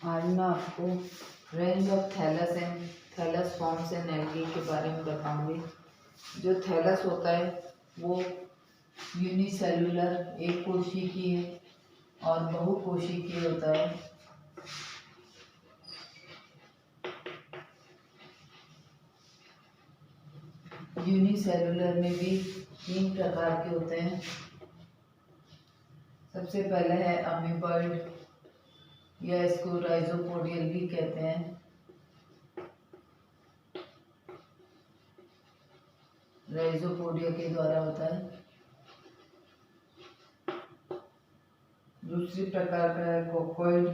आज मैं आपको range of thallus and thallus forms and algae के बारे में बताऊंगी। जो थैलस होता है वो यूनिसेलुलर एक कोशिकीय और बहुकोशिकीय होता है। यूनिसेलुलर में भी 3 प्रकार के होते हैं। सबसे पहले है अमीबॉइड या इसको राइजोपोडियल भी कहते हैं। राइजोपोडिया के द्वारा होता है। दूसरी प्रकार का है कोकोइड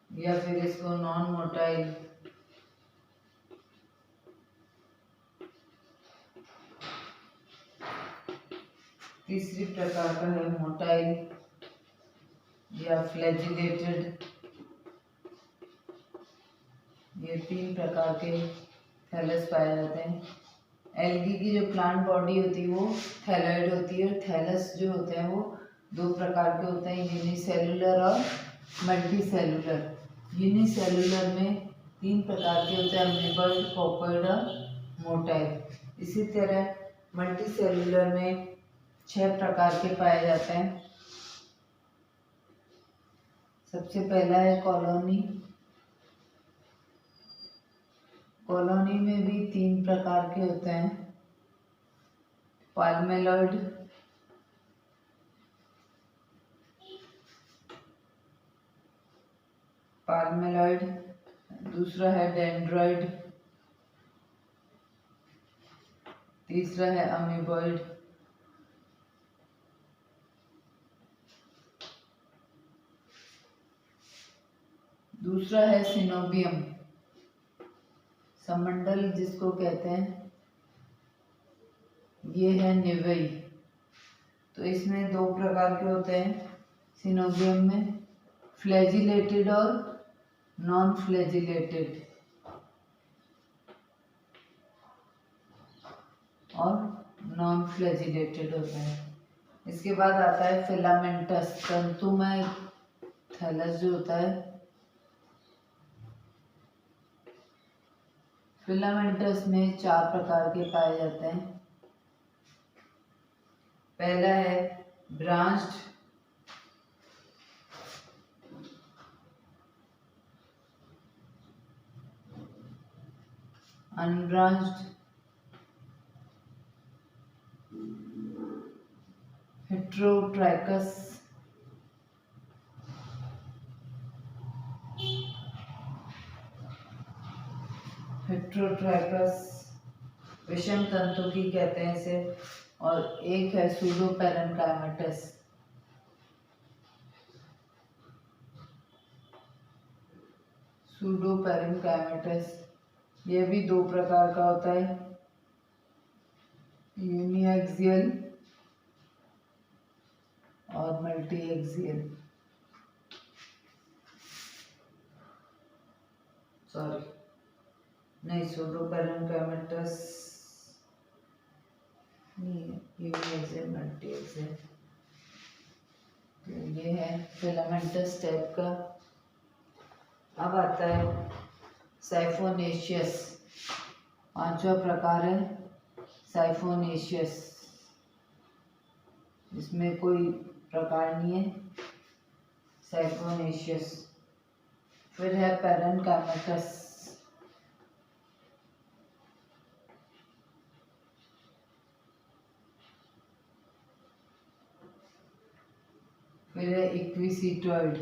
या फिर इसको नॉन मोटाइल तीसरी प्रकार का है मोटाइल या फ्लैजिलेटेड। ये 3 प्रकार के थैलस पाए जाते हैं। एल्गी की जो प्लांट बॉडी होती है वो थैलॉइड होती है और थैलस जो होते हैं वो 2 प्रकार के होते हैं, यूनिसेलुलर और मल्टीसेलुलर। यूनिसेलुलर में 3 प्रकार के होते हैं, अमीबॉइड, कोकोइड और मोटाइल। इसी तरह मल्टीसेलुलर में 6 प्रकार के पाए जाते हैं। सबसे पहला है कॉलोनी। कॉलोनी में भी 3 प्रकार के होते हैं, पाल्मेलॉइड, दूसरा है डेंड्रॉइड, तीसरा है अमीबॉइड। दूसरा है सिनोबियम, समंडल जिसको कहते हैं, ये है निवेई। तो इसमें 2 प्रकार के होते हैं सिनोबियम में, फ्लैजिलेटेड और नॉन फ्लैजिलेटेड। होता है। इसके बाद आता है फिलामेंटस, तंतुमय थैलस जो होता है। फिलामेंटस में 4 प्रकार के पाए जाते हैं। पहला है ब्रांच्ड, अनब्रांच्ड, हेट्रोट्राइकस, विषम तंतु की कहते हैं इसे, और एक है सूडोपेरेन्काइमेटस। यह भी 2 प्रकार का होता है, यूनिएक्सियल और मल्टीएक्सियल। सूडोपेरेन्काइमेटस uniaxial, multiaxial. तो ये है फिलामेंटस टाइप का। अब आता है साइफोनेशियस, 5वां प्रकार है साइफोनेशियस, इसमें कोई प्रकार नहीं है, साइफोनेशियस। फिर है पेरेन्काइमेटस, फिर है इक्विसिटॉइड,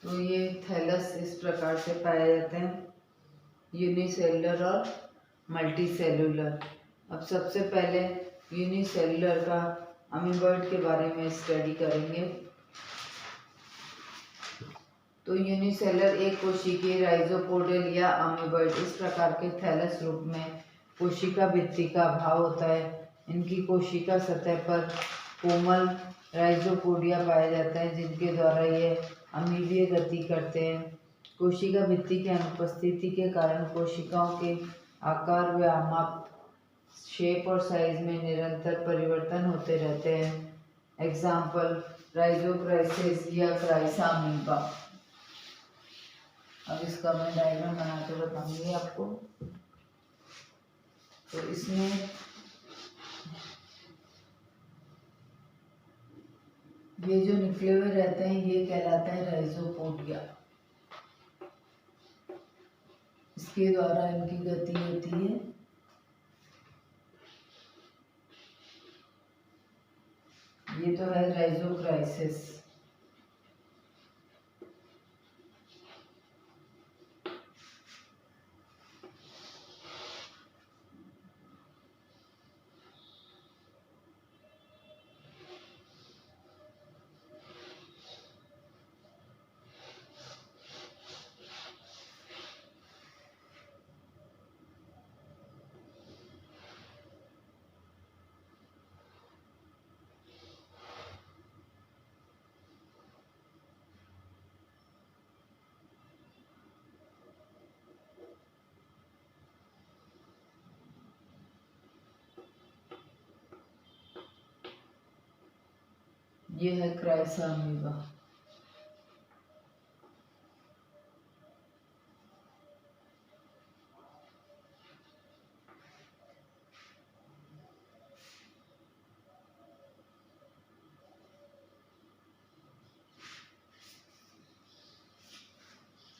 तो ये थैलस इस प्रकार से पाए जाते हैं, यूनिसेलुलर और मल्टीसेलुलर। अब सबसे पहले यूनिसेलुलर का अमीबॉइड के बारे में स्टडी करेंगे। तो यूनिसेलुलर एक कोशिकीय, राइजोपोडियल या अमीबॉइड इस प्रकार के थैलस रूप में कोशिका भित्ति का अभाव होता है। इनकी कोशिका सतह पर कोमल राइजोपोडिया पाया जाता है, जिनके द्वारा ये अमीरीय गति करते हैं। कोशिका भित्ति की अनुपस्थिति के कारण कोशिकाओं के आकार व माप, शेप और साइज में निरंतर परिवर्तन होते रहते हैं। एग्जाम्पल राइजोक्राइसिस या क्राइसा अमीबा। अब इसका मैं डायग्राम बना के बताऊंगी आपको। तो इसमें ये जो निकले हुए रहते हैं ये कहलाता है राइजोपोडिया। इसके द्वारा इनकी गति होती है। ये तो है राइजोक्राइसिस। ये है क्राइसा अमीबा।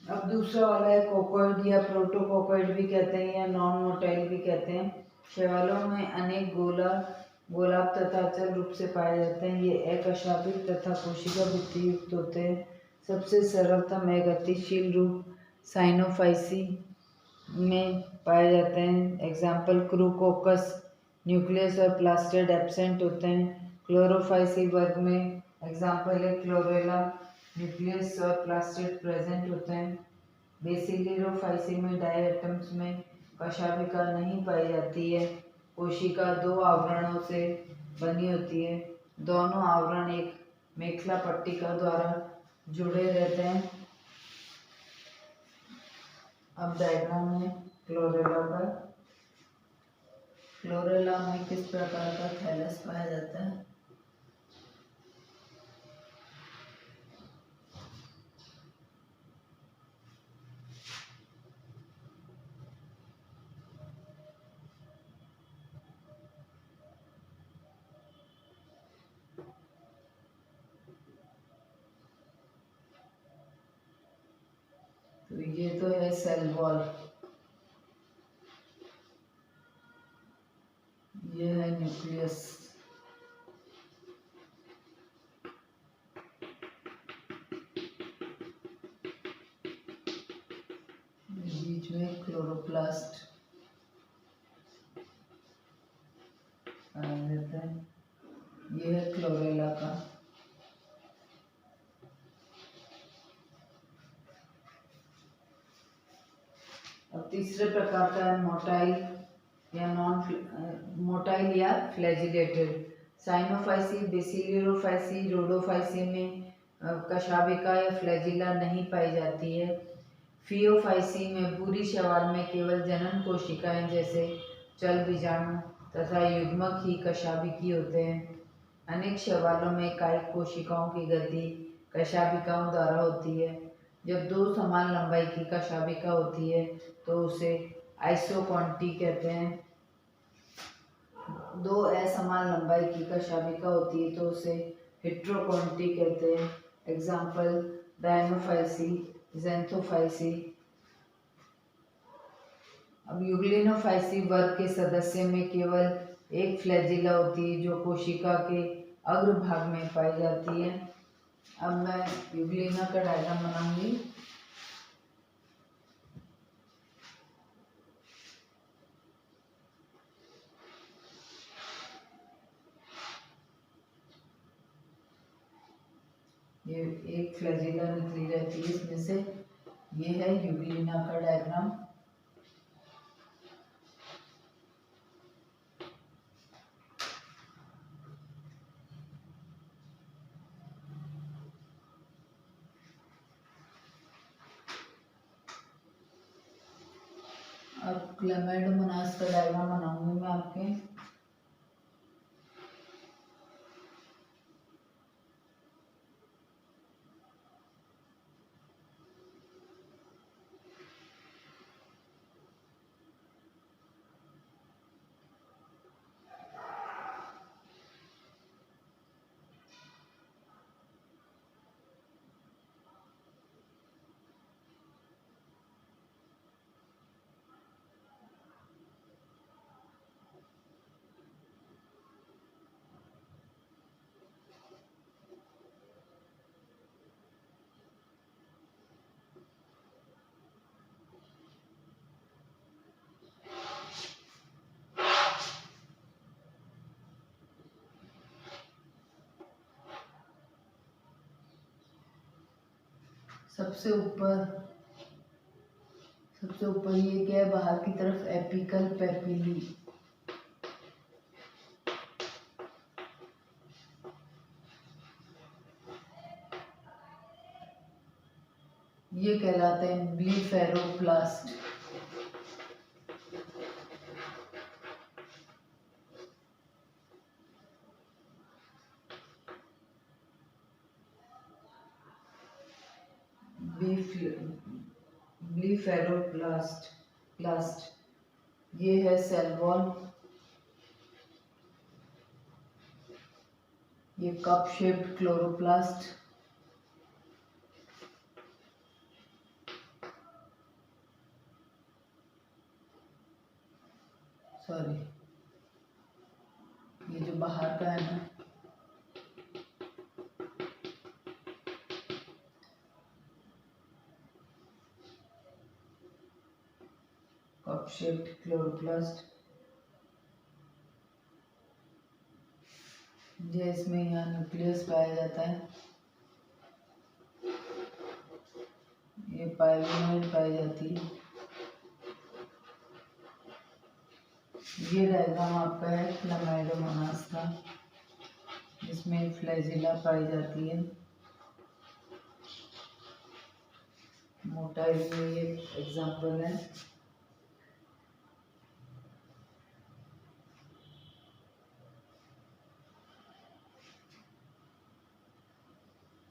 अब दूसरा वाला है कोकोइड या प्रोटोकोकोइड भी कहते हैं या नॉन मोटाइल भी कहते हैं। शैवालों में अनेक गोलाभ तथा अचल रूप से पाए जाते हैं। ये अकशापित तथा कोशिका भित्ति युक्त होते हैं। सबसे सरलतम गतिशील रूप साइनोफाइसी में पाए जाते हैं। एग्जाम्पल क्रूकोकस, न्यूक्लियस और प्लास्टिड एब्सेंट होते हैं। क्लोरोफाइसी वर्ग में एग्जाम्पल है क्लोरेला, न्यूक्लियस और प्लास्टिड प्रेजेंट होते हैं। बेसिलियोफाइसी में डायटम्स में कशाभिका नहीं पाई जाती है। कोशिका दो आवरणों से बनी होती है। दोनों आवरण एक मेखला पट्टिका द्वारा जुड़े रहते हैं। अब डायग्राम में क्लोरेला का, क्लोरेला में किस प्रकार का थैलस पाया जाता है। तो ये तो है सेल वॉल, ये है न्यूक्लियस, बीच में क्लोरोप्लास्ट पाया जाता है। ये है क्लोरेला का। अब तीसरे प्रकार का है मोटाइल या मोटाइल या फ्लैजिलेटेड। साइनोफाइसी, बेसिलियोफाइसी, रोडोफाइसी में कशाभिका या फ्लैजिला नहीं पाई जाती है। फियोफाइसी में पूरी शैवाल में केवल जनन कोशिकाएं जैसे चल बीजाणु तथा युग्मक ही कशाभिकी होते हैं। अनेक शैवालों में कायिक कोशिकाओं की गति कशाभिकाओं द्वारा होती है। जब दो समान लंबाई की कशाभिका होती है तो उसे आइसोकॉन्टी कहते हैं। दो असमान लंबाई की कशाभिका होती है तो उसे हेट्रोकॉन्टी कहते हैं। एग्जाम्पल डायनोफाइसी, ज़ैंथोफाइसी। अब यूग्लिनोफाइसी वर्ग के सदस्य में केवल एक फ्लैजिला होती है जो कोशिका के अग्रभाग में पाई जाती है। अब मैं यूग्लिना का डायग्राम बनाऊंगी। ये एक फ्लैजिला निकली रहती है इसमें से। ये है यूग्लिना का डायग्राम। अब क्लेमाइडोमोनास का डायग्राम बनाऊंगी मैं आपके। सबसे ऊपर ये क्या है, बाहर की तरफ एपिकल पेपिली। ये कहलाते हैं ब्लीफेरोप्लास्ट। ब्लीफेरोप्लास्ट ये है सेल वॉल। ये कप शेप्ड क्लोरोप्लास्ट। सॉरी, ये जो बाहर का है ना, कप शेप्ड क्लोरोप्लास्ट। ये इसमें यहाँ न्यूक्लियस पाया जाता है। ये पाइलोनोइड पाई जाती है। ये डायग्राम आपका है क्लेमाइडोमोनास का, जिसमें फ्लैजिला पाई जाती है। मोटाई में ये एग्जाम्पल है।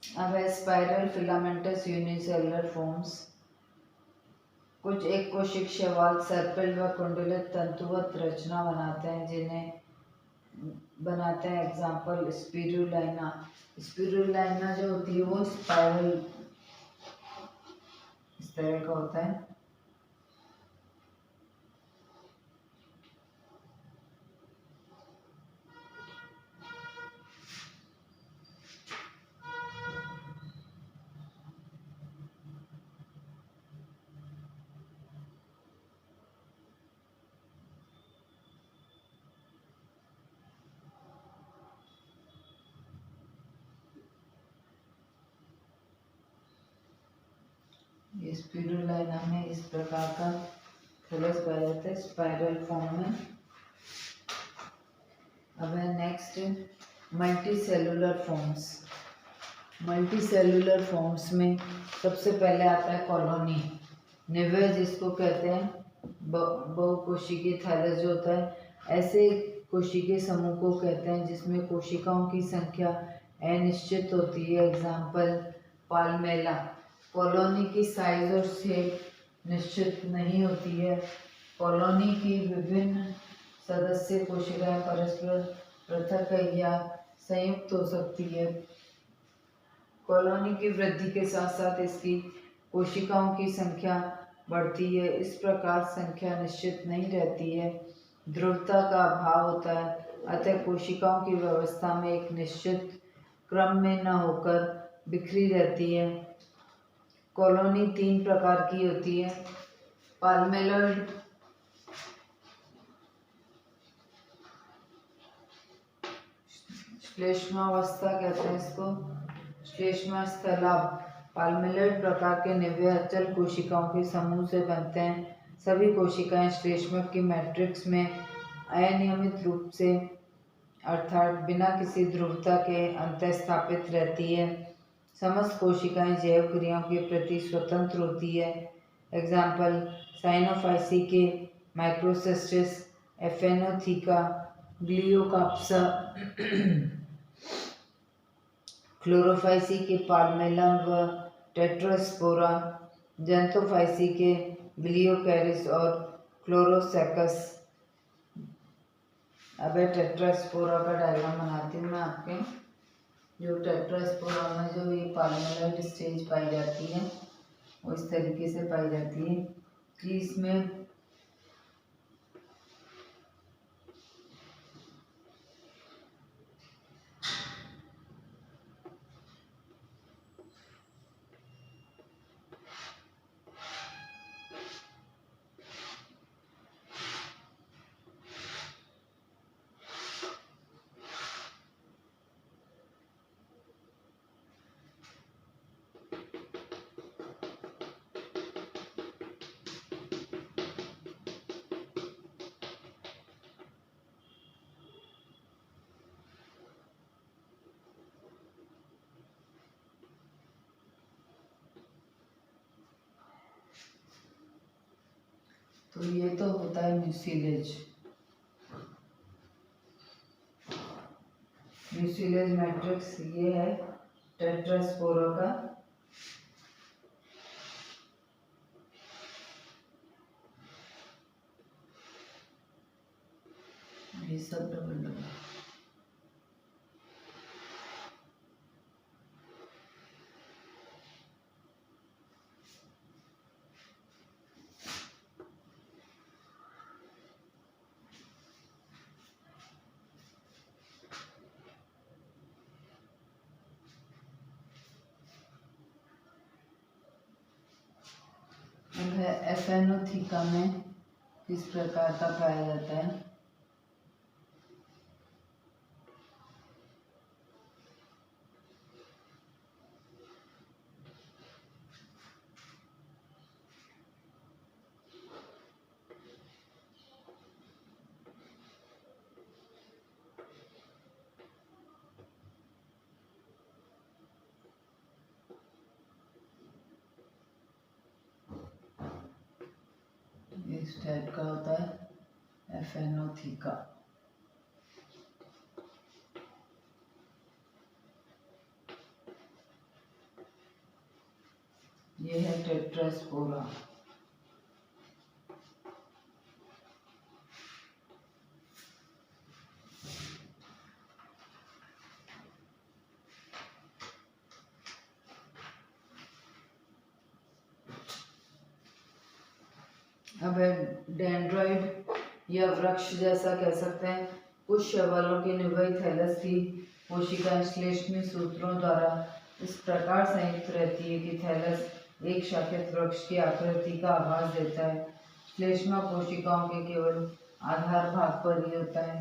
अब है स्पाइरल फिलामेंटस यूनिसेलुलर फॉर्म्स। कुछ एक कोशिक शैवाल सर्पिल व कुंडलित तंतुवत रचना बनाते हैं, जिन्हें बनाते हैं एग्जाम्पल स्पिरुलिना। स्पिरुलिना जो होती है वो स्पाइरल इस तरह का होता है। ये स्पिरुलिना में इस प्रकार का थैलस पाया जाता है स्पाइरल फॉर्म में। अब है next multicellular forms. Multicellular forms में सबसे पहले आता है कॉलोनी निवे, जिसको कहते हैं बहुकोशिकीय थैलस जो होता है। ऐसे कोशिकीय समूह को कहते हैं जिसमें कोशिकाओं की संख्या अनिश्चित होती है, एग्जाम्पल पाल्मेला। कॉलोनी की साइज और शेप निश्चित नहीं होती है। कॉलोनी की विभिन्न सदस्य कोशिकाएं परस्पर पृथक या संयुक्त हो सकती है। कॉलोनी की वृद्धि के साथ साथ इसकी कोशिकाओं की संख्या बढ़ती है। इस प्रकार संख्या निश्चित नहीं रहती है, ध्रुवता का अभाव होता है। अतः कोशिकाओं की व्यवस्था में एक निश्चित क्रम में न होकर बिखरी रहती है। कॉलोनी 3 प्रकार की होती है, पाल्मेलॉइड, श्लेष्मावस्था कहते हैं इसको, श्लेष्मास्थलाभ। पाल्मेलॉइड प्रकार के निव्य अचल कोशिकाओं के समूह से बनते हैं। सभी कोशिकाएं श्लेष्मक की मैट्रिक्स में अनियमित रूप से अर्थात बिना किसी ध्रुवता के अंतःस्थापित रहती है। समस्त कोशिकाएं जैव क्रियाओं के प्रति स्वतंत्र होती है। एग्जाम्पल साइनोफाइसी के माइक्रोसिस्टिस, एफेनोथीका, ग्लियोकाप्सा, क्लोरोफाइसी के पाल्मेलम व टेट्रास्पोरा, जंतोफाइसी के ग्लियोकैरिस और क्लोरोसेकस। अब टेट्रास्पोरा का डायग्राम बनाती हूँ मैं आपके। जो टेट्रास्पोरा में जो ये पाल्मेलॉइड स्टेज पाई जाती है वो इस तरीके से पाई जाती है कि इसमें तो ये तो होता है म्यूसिलेज। म्यूसिलेज मैट्रिक्स ये है टेट्रास्पोरा का। ये सब डबल डबल है। एफेनोथीका में किस प्रकार का पाया जाता है? इस टाइप का होता है एफेनोथीका। ये है टेट्रास्पोरा। अब डेंड्रॉइड या वृक्ष जैसा कह सकते हैं। कुछ शैवालों की निभई थैलस की कोशिकाएं श्लेष्मी सूत्रों द्वारा इस प्रकार संयुक्त रहती है कि थैलस एक शाखित वृक्ष की आकृति का आभास देता है। श्लेष्मा कोशिकाओं के केवल आधार भाग पर ही होता है।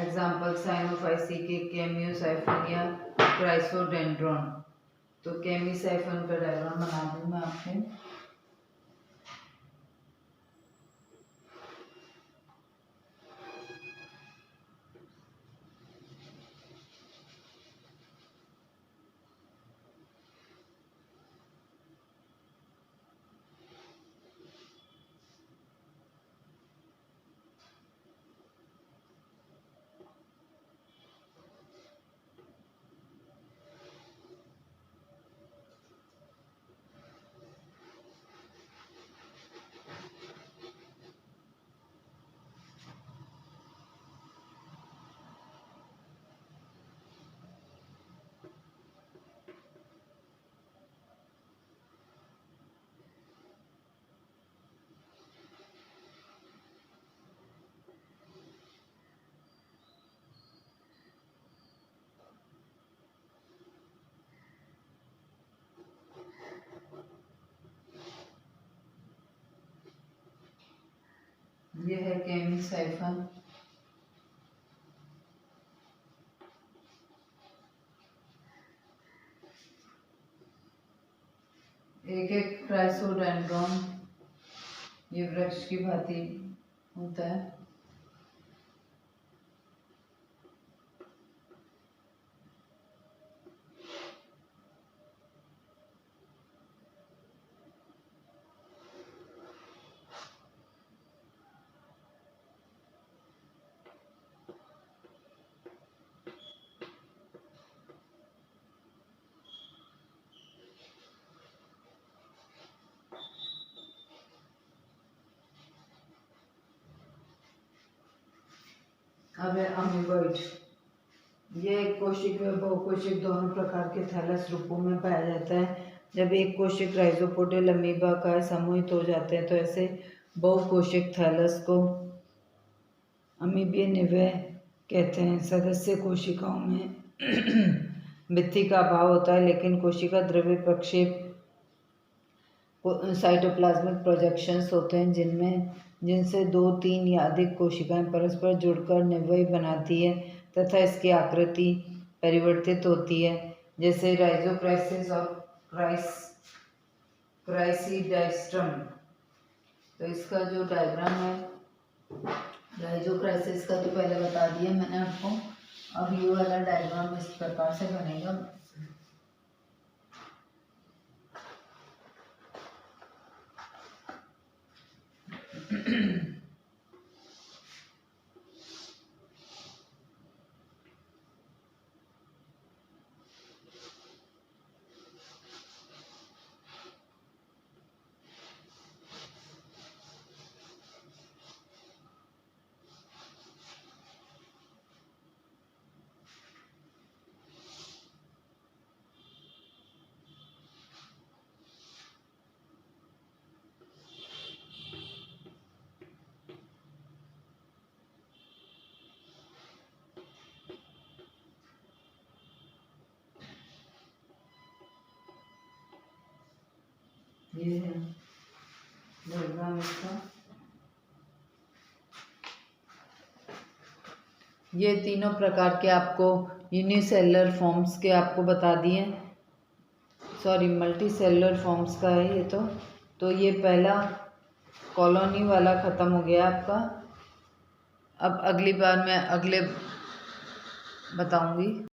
एग्जाम्पल साइनोफाइसी के केमियोसाइफन या क्राइसोडेंड्रॉन। तो केमिसाइफन का डायग्राम बना दूँ मैं आपके। ये है केमिसाइफन। एक एक क्राइसोडेंड्रॉन ये वृक्ष की भांति होता है। अब है अमीबॉइड। ये एक कोशिक व बहुकोशिक दोनों प्रकार के थैलस रूपों में पाया जाता है। जब एक कोशिक राइजोपोडियल अमीबा का समूहित हो जाते हैं तो ऐसे बहुकोशिक थैलस को अमीबीय निवय कहते हैं। सदस्य कोशिकाओं में भित्ति का अभाव होता है, लेकिन कोशिका द्रव्य प्रक्षेप साइटोप्लाज्मिक प्रोजेक्शंस होते हैं जिनसे 2, 3 या अधिक कोशिकाएं परस्पर जुड़कर निवय बनाती है तथा इसकी आकृति परिवर्तित होती है, जैसे राइजोक्राइसिस और क्राइसिडास्ट्रम। तो इसका जो डायग्राम है राइजोक्राइसिस का तो पहले बता दिया मैंने आपको। अब ये वाला डायग्राम इस प्रकार से बनेगा। ये है डायग्राम इसका। ये तीनों प्रकार के आपको यूनिसेलुलर फॉर्म्स के आपको बता दिए, सॉरी मल्टीसेलुलर फॉर्म्स का है ये। तो ये पहला कॉलोनी वाला ख़त्म हो गया आपका। अब अगली बार मैं अगले बताऊंगी।